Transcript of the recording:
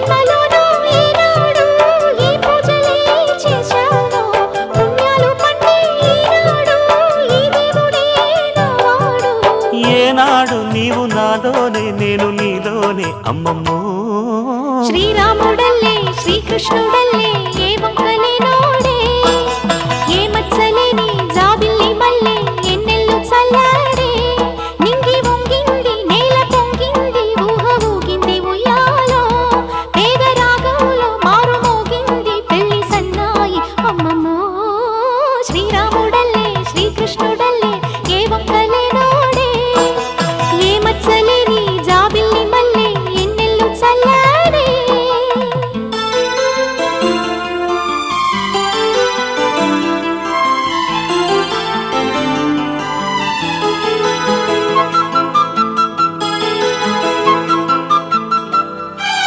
జన్మలోనూ ఈనాడు ఈ పూజలే చేశాను పుణ్యాలు పండే ఈనాడు ఈ దేవుడే నావాడు ఏనాడు నీవు నాలోనే నేను నీలోనే అమ్మమ్మో శ్రీరాముడల్లే శ్రీకృష్ణుడల్లే ఏ వంకలేనోడే ఏ మచ్చలేని జాబిల్లి మల్లె ఎన్నెల్లు చల్లా